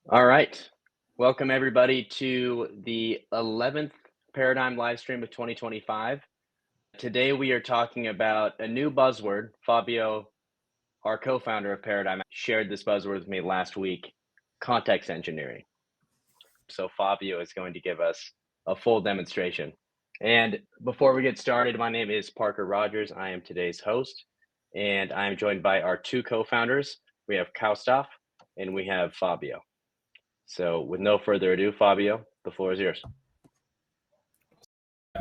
All right. Welcome everybody to the 11th Paradigm live stream of 2025. Today we are talking about a new buzzword. Fabio, our co-founder of Paradime, shared this buzzword with me last week, context engineering. So Fabio is going to give us a full demonstration. And before we get started, my name is Parker Rogers. I am today's host, and I am joined by our two co-founders. We have Kaustav and we have Fabio. So with no further ado, Fabio, the floor is yours.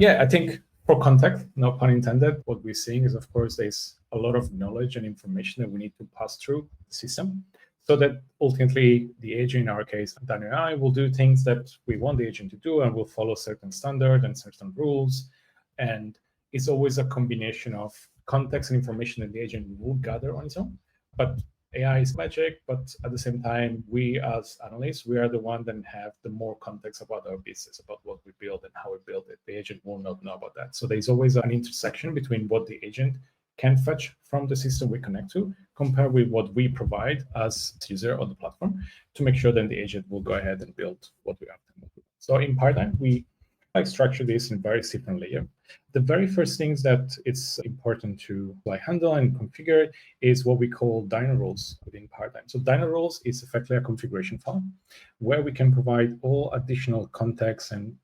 Yeah, I think for context, no pun intended, what we're seeing is, of course, there's a lot of knowledge and information that we need to pass through the system so that ultimately the agent, in our case, dinoAI, will do things that we want the agent to do and will follow certain standard and certain rules. And it's always a combination of context and information that the agent will gather on its own. But AI is magic, but at the same time, we as analysts, we are the one that have the more context about our business, about what we build and how we build it. The agent will not know about that. So there's always an intersection between what the agent can fetch from the system we connect to, compared with what we provide as user on the platform, to make sure that the agent will go ahead and build what we have to do. So in Paradime, we structure this in various different layers. The very first things that it's important to handle and configure is what we call dinorules within Paradime. So dinorules is effectively a configuration file where we can provide all additional context and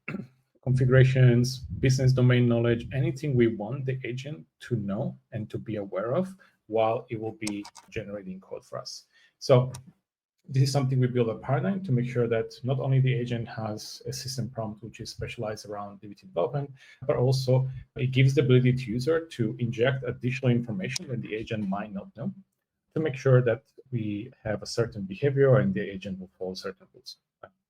configurations, business domain knowledge, anything we want the agent to know and to be aware of while it will be generating code for us. So this is something we build at Paradime to make sure that not only the agent has a system prompt which is specialized around DBT development, but also it gives the ability to user to inject additional information that the agent might not know to make sure that we have a certain behavior and the agent will follow certain rules.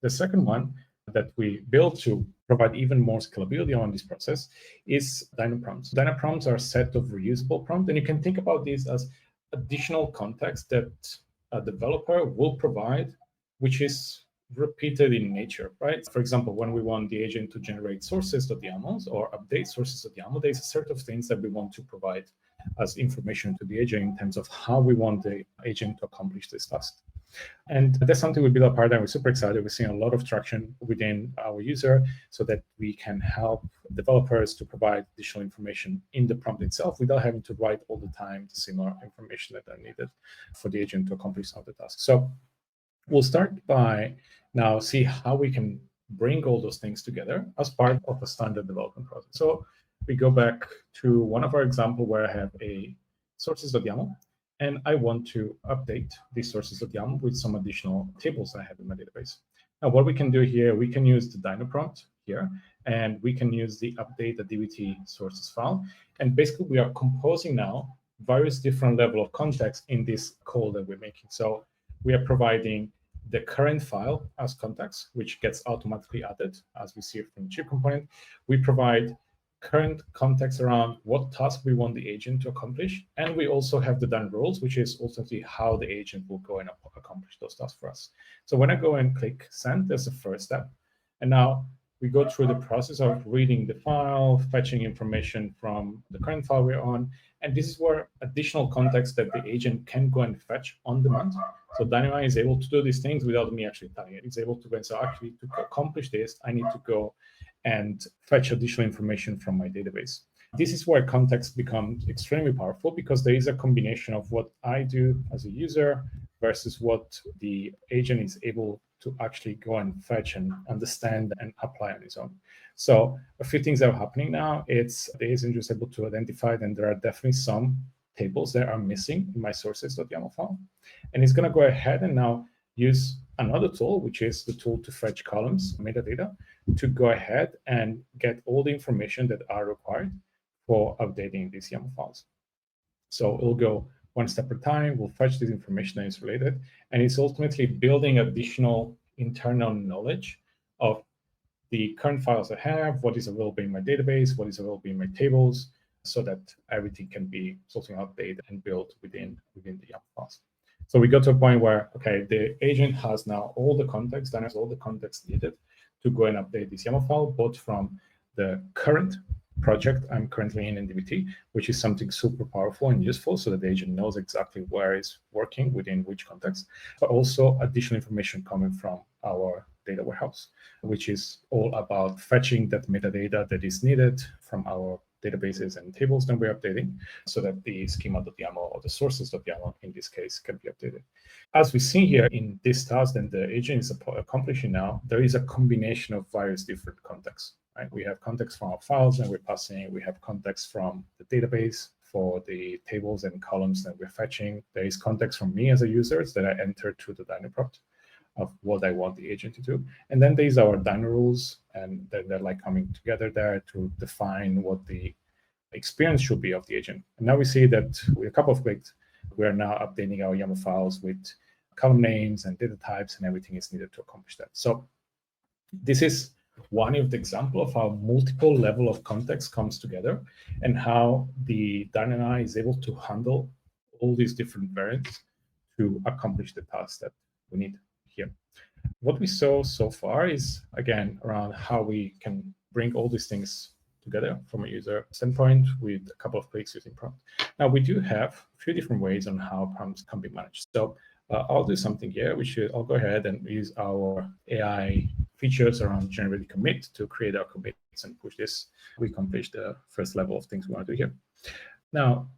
The second one that we build to provide even more scalability on this process is dinoprompts. Dinoprompts are a set of reusable prompts, and you can think about these as additional context that a developer will provide, which is repeated in nature, right? For example, when we want the agent to generate sources.yamls or update sources.yaml, there's a set of things that we want to provide as information to the agent in terms of how we want the agent to accomplish this task. And that's something we built at Paradime. We're super excited. We're seeing a lot of traction within our user so that we can help developers to provide additional information in the prompt itself without having to write all the time the similar information that are needed for the agent to accomplish some of the tasks. So we'll start by now see how we can bring all those things together as part of a standard development process. So we go back to one of our examples where I have a sources.yaml, and I want to update these sources.yaml with some additional tables I have in my database. Now, what we can do here, we can use the dinoprompt here, and we can use the update the dbt sources file. And basically, we are composing now various different level of context in this call that we're making. So we are providing the current file as context, which gets automatically added as we see it from the chip component. We provide current context around what task we want the agent to accomplish. And we also have the dinorules, which is ultimately how the agent will go and accomplish those tasks for us. So when I go and click send, there's the first step. And now we go through the process of reading the file, fetching information from the current file we're on. And this is where additional context that the agent can go and fetch on demand. So dinoAI is able to do these things without me actually telling it. It's able to go and say, actually, to accomplish this, I need to go and fetch additional information from my database. This is where context becomes extremely powerful because there is a combination of what I do as a user versus what the agent is able to actually go and fetch and understand and apply on its own. So a few things that are happening now, it's the agent is able to identify that there are definitely some tables that are missing in my sources.yaml file. And it's going to go ahead and now use another tool, which is the tool to fetch columns, metadata, to go ahead and get all the information that are required for updating these YAML files. So it'll go one step at a time, we'll fetch this information that is related, and it's ultimately building additional internal knowledge of the current files I have, what is available in my database, what is available in my tables, so that everything can be sort of updated and built within the YAML files. So we got to a point where, okay, the agent has now all the context, and has all the context needed to go and update this YAML file, both from the current project I'm currently in DBT, which is something super powerful and useful so that the agent knows exactly where it's working within which context, but also additional information coming from our data warehouse, which is all about fetching that metadata that is needed from our databases and tables that we're updating so that the schema.yaml or the sources.yaml in this case can be updated. As we see here in this task that the agent is accomplishing now, there is a combination of various different contexts. Right? We have context from our files and we're passing, we have context from the database for the tables and columns that we're fetching. There is context from me as a user that I enter to the dinoprompt of what I want the agent to do. And then there's our dinorules, and they're like coming together there to define what the experience should be of the agent. And now we see that with a couple of clicks, we are now updating our YAML files with column names and data types, and everything is needed to accomplish that. So this is one of the example of how multiple level of context comes together and how the DynoAI is able to handle all these different variants to accomplish the task that we need here. What we saw so far is, again, around how we can bring all these things together from a user standpoint with a couple of clicks using prompt. Now, we do have a few different ways on how prompts can be managed. So I'll do something here, which I'll go ahead and use our AI features around generate commit to create our commits and push this. We accomplish the first level of things we want to do here. Now,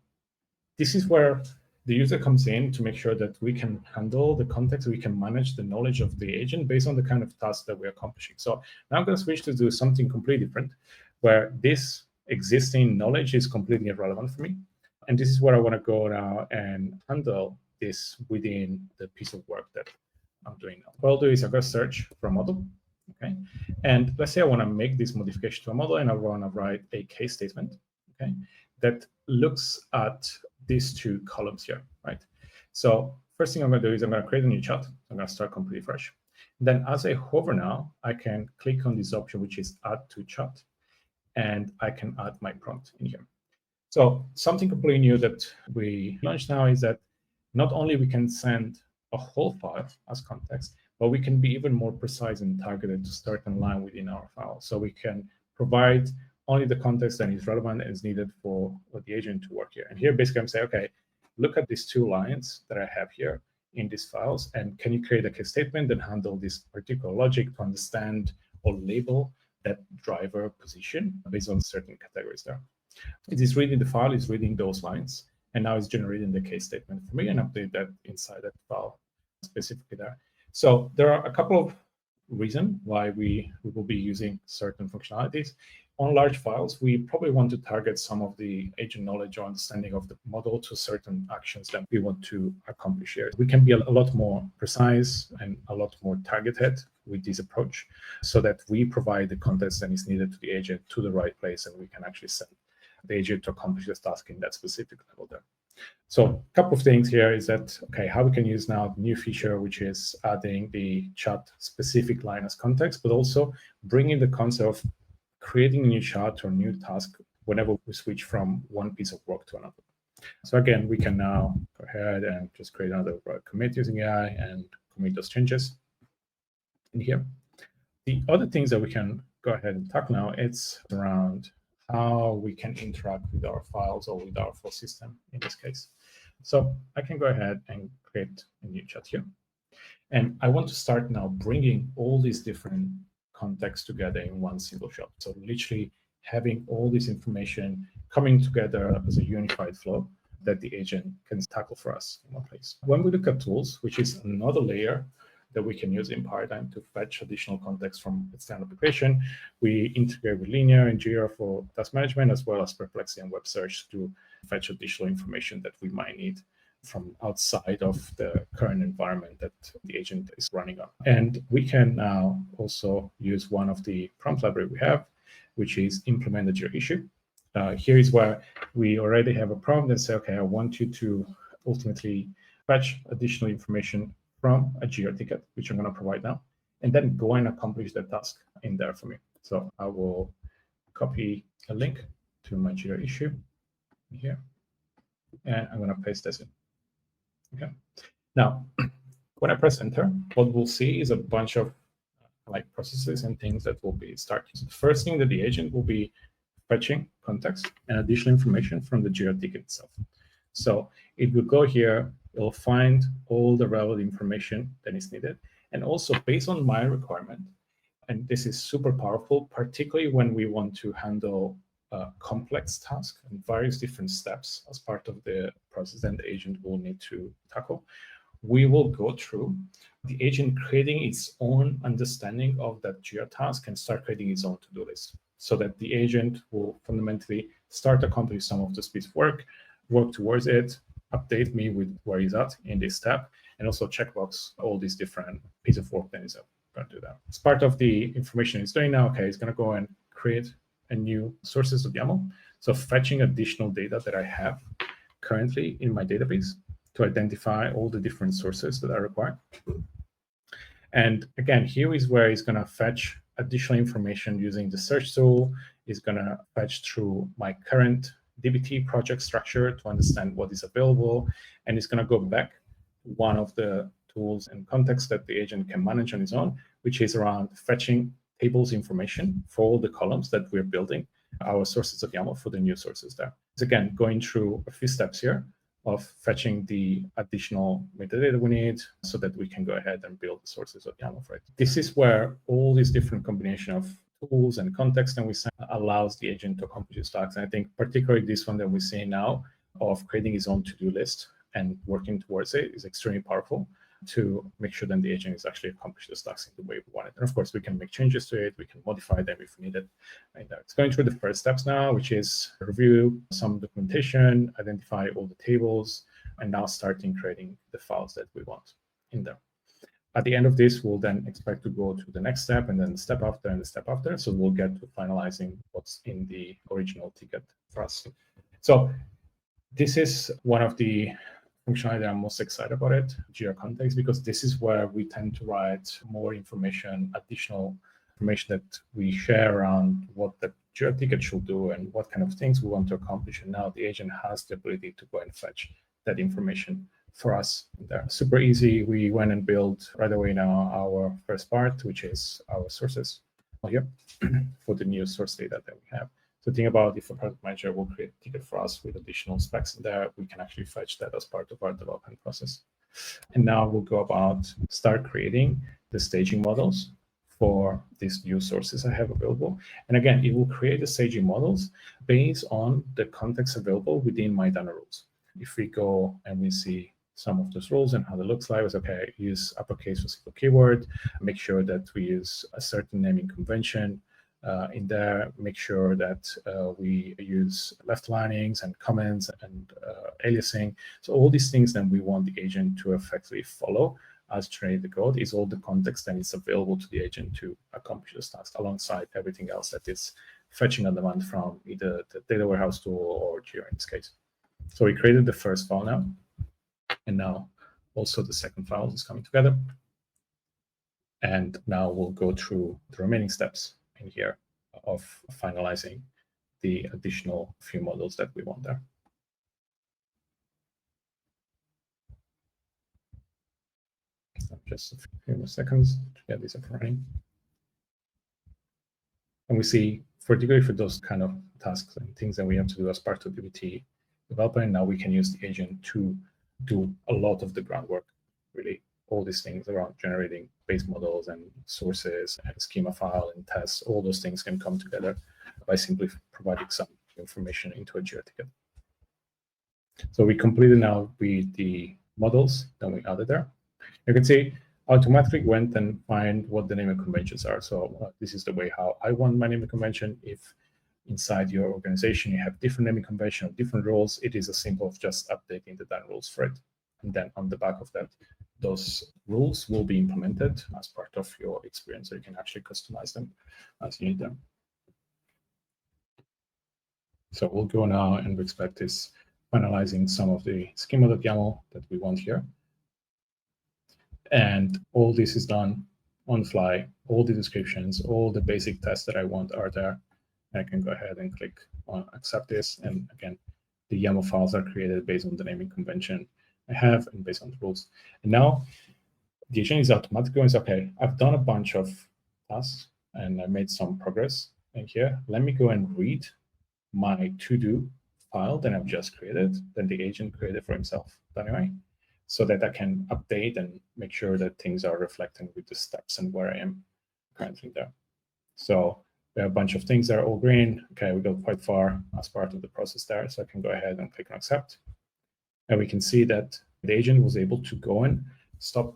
this is where the user comes in to make sure that we can handle the context, we can manage the knowledge of the agent based on the kind of task that we're accomplishing. So now I'm going to switch to do something completely different, where this existing knowledge is completely irrelevant for me. And this is where I want to go now and handle this within the piece of work that I'm doing now. What I'll do is I'll go search for a model. Okay. And let's say I want to make this modification to a model and I want to write a case statement. Okay. That looks at these two columns here, right? So first thing I'm going to do is I'm going to create a new chat. I'm going to start completely fresh. Then as I hover now, I can click on this option, which is add to chat, and I can add my prompt in here. So something completely new that we launched now is that not only we can send a whole file as context, but we can be even more precise and targeted to certain line within our file. So we can provide only the context that is relevant and is needed for the agent to work here. And here, basically, I'm saying, okay, look at these two lines that I have here in these files, and can you create a case statement that handle this particular logic to understand or label that driver position based on certain categories there. It is reading the file, it's reading those lines, and now it's generating the case statement for me and update that inside that file specifically there. So there are a couple of reasons why we will be using certain functionalities. On large files, we probably want to target some of the agent knowledge or understanding of the model to certain actions that we want to accomplish here. We can be a lot more precise and a lot more targeted with this approach so that we provide the context that is needed to the agent to the right place, and we can actually send the agent to accomplish this task in that specific level there. So a couple of things here is that, okay, how we can use now the new feature, which is adding the chat specific line as context, but also bringing the concept of creating a new chat or a new task whenever we switch from one piece of work to another. So again, we can now go ahead and just create another commit using AI and commit those changes in here. The other things that we can go ahead and talk now, it's around how we can interact with our files or with our file system in this case. So I can go ahead and create a new chat here. And I want to start now bringing all these different contexts together in one single shot. So literally having all this information coming together as a unified flow that the agent can tackle for us in one place. When we look at tools, which is another layer that we can use in Paradime to fetch additional context from its standard application, we integrate with Linear and Jira for task management, as well as Perplexity and Web Search to fetch additional information that we might need from outside of the current environment that the agent is running on. And we can now also use one of the prompt library we have, which is implement the Jira issue. Here is where we already have a prompt that says, okay, I want you to ultimately fetch additional information from a Jira ticket, which I'm going to provide now, and then go and accomplish the task in there for me. So I will copy a link to my Jira issue here, and I'm going to paste this in. Okay. Now, when I press enter, what we'll see is a bunch of like processes and things that will be starting. So the first thing that the agent will be fetching context and additional information from the Jira ticket itself. So it will go here, it will find all the relevant information that is needed. And also based on my requirement, and this is super powerful, particularly when we want to handle complex tasks and various different steps as part of the process that the agent will need to tackle. We will go through the agent creating its own understanding of that Jira task and start creating its own to-do list, so that the agent will fundamentally start accomplishing some of this piece of work towards it, update me with where he's at in this step, and also checkbox all these different pieces of work that is going to do that. As part of the information it's doing now, okay, it's going to go and create a new sources of YAML. So fetching additional data that I have currently in my database to identify all the different sources that are required. And again, here is where it's going to fetch additional information using the search tool. It's going to fetch through my current DBT project structure to understand what is available. And it's going to go back to one of the tools and contexts that the agent can manage on its own, which is around fetching tables information for all the columns that we're building our sources of YAML for the new sources there. It's again going through a few steps here of fetching the additional metadata we need so that we can go ahead and build the sources of YAML for it. This is where all these different combination of tools and context that we send allows the agent to accomplish its tasks. And I think particularly this one that we see now of creating his own to-do list and working towards it is extremely powerful to make sure that the agent is actually accomplish the tasks in the way we want it. And of course, we can make changes to it. We can modify them if needed. Right there. It's going through the first steps now, which is review some documentation, identify all the tables, and now starting creating the files that we want in there. At the end of this, we'll then expect to go to the next step and then the step after and the step after. So we'll get to finalizing what's in the original ticket for us. So this is one of the functionality I'm most excited about it, Jira Context, because this is where we tend to write more information, additional information that we share around what the Jira ticket should do and what kind of things we want to accomplish. And now the agent has the ability to go and fetch that information for us. They're super easy. We went and built right away now our first part, which is our sources here for the new source data that we have. So think about if a product manager will create a ticket for us with additional specs in there, we can actually fetch that as part of our development process. And now we'll go about start creating the staging models for these new sources I have available. And again, it will create the staging models based on the context available within my dinorules. If we go and we see some of those rules and how it looks like, it's okay, use uppercase for single keyword, make sure that we use a certain naming convention in there, make sure that we use left linings and comments and aliasing. So all these things that we want the agent to effectively follow as generate the code is all the context that is available to the agent to accomplish this task alongside everything else that is fetching on demand from either the data warehouse tool or Jira in this case. So we created the first file now, and now also the second file is coming together. And now we'll go through the remaining steps in here of finalizing the additional few models that we want there. So just a few more seconds to get this up and running. And we see, particularly for those kind of tasks and things that we have to do as part of DBT development, now we can use the agent to do a lot of the groundwork, really. All these things around generating base models and sources and schema file and tests, all those things can come together by simply providing some information into a Jira ticket. So we completed now with the models that we added there. You can see automatically went and find what the naming conventions are. So this is the way how I want my naming convention. If inside your organization you have different naming convention or different roles, it is as simple as just updating the dinorules for it. And then on the back of that, those rules will be implemented as part of your experience, so you can actually customize them as you need them. So we'll go now and we expect this finalizing some of the schema.yaml that we want here. And all this is done on the fly. All the descriptions, all the basic tests that I want are there. I can go ahead and click on accept this. And again, the YAML files are created based on the naming convention I have and based on the rules. And now the agent is automatically going, okay, I've done a bunch of tasks and I made some progress in here. Let me go and read my to-do file that I've just created, then the agent created for himself anyway, so that I can update and make sure that things are reflecting with the steps and where I am currently there. So we have a bunch of things that are all green. Okay, we got quite far as part of the process there. So I can go ahead and click on accept. And we can see that the agent was able to go and stop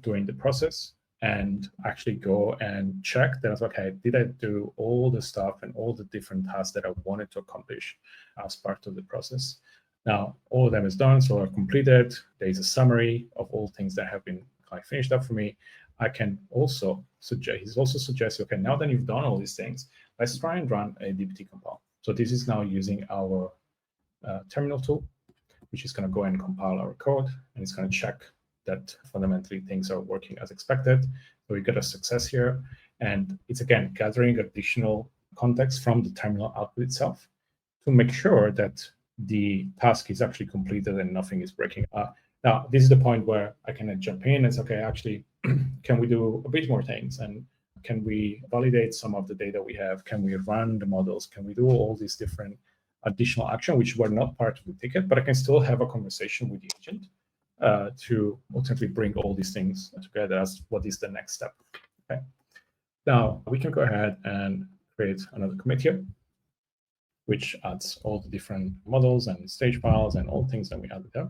doing the process and actually go and check that, okay, did I do all the stuff and all the different tasks that I wanted to accomplish as part of the process? Now, all of them is done, so are completed. There's a summary of all things that have been finished up for me. I can also suggest, he's also suggesting, okay, now that you've done all these things, let's try and run a dbt compile. So this is now using our terminal tool, which is going to go and compile our code, and it's going to check that fundamentally things are working as expected. So we got a success here. And it's, again, gathering additional context from the terminal output itself to make sure that the task is actually completed and nothing is breaking. Now, this is the point where I can jump in and say, okay, actually, can we do a bit more things? And can we validate some of the data we have? Can we run the models? Can we do all these different additional action, which were not part of the ticket, but I can still have a conversation with the agent to ultimately bring all these things together as what is the next step. Okay. Now we can go ahead and create another commit here, which adds all the different models and stage files and all things that we added there.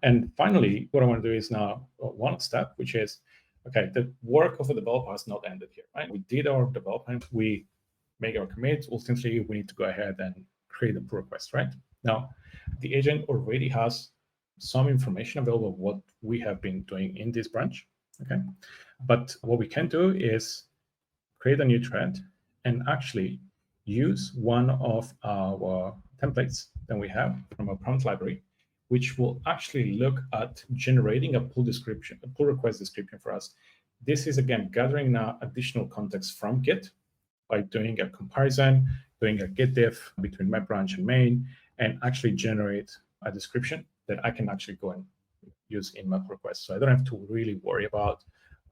And finally, what I want to do is now one step, which is, okay, the work of a developer has not ended here, right? We did our development, we make our commit. Ultimately, we need to go ahead and create a pull request, right? Now, the agent already has some information available of what we have been doing in this branch, okay? But what we can do is create a new thread and actually use one of our templates that we have from a prompt library, which will actually look at generating a pull description, a pull request description for us. This is, again, gathering now additional context from Git by doing a comparison, doing a git diff between my branch and main, and actually generate a description that I can actually go and use in my pull request. So I don't have to really worry about,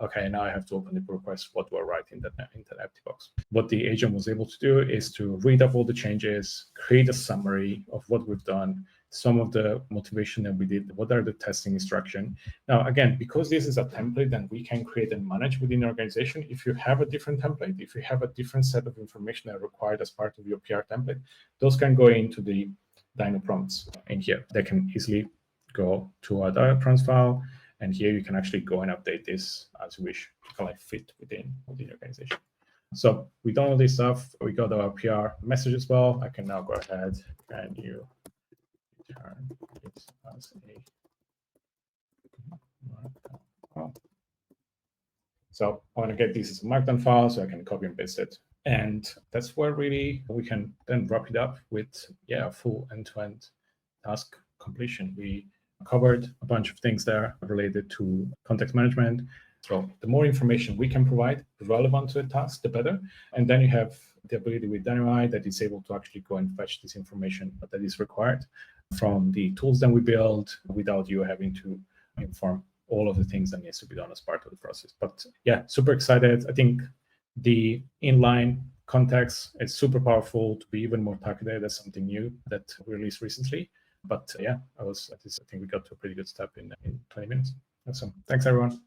okay, now I have to open the pull request, what do I write in that empty box? What the agent was able to do is to read up all the changes, create a summary of what we've done, some of the motivation that we did, what are the testing instruction. Now, again, because this is a template that we can create and manage within the organization, if you have a different template, if you have a different set of information that are required as part of your PR template, those can go into the dinoprompts in here. They can easily go to a dinoprompts file, and here you can actually go and update this as you wish to kind of fit within the organization. So we've done all this stuff. We got our PR message as well. I can now go ahead and you return it as a markdown file. So I want to get this as a markdown file so I can copy and paste it. And that's where really we can then wrap it up with, yeah, a full end-to-end task completion. We covered a bunch of things there related to context management. So the more information we can provide relevant to a task, the better. And then you have the ability with dinoAI that is able to actually go and fetch this information that is required from the tools that we build without you having to inform all of the things that needs to be done as part of the process. But yeah, super excited. I think the inline context is super powerful to be even more targeted. That's something new that we released recently. But yeah, I think we got to a pretty good step in 20 minutes. Awesome. Thanks, everyone.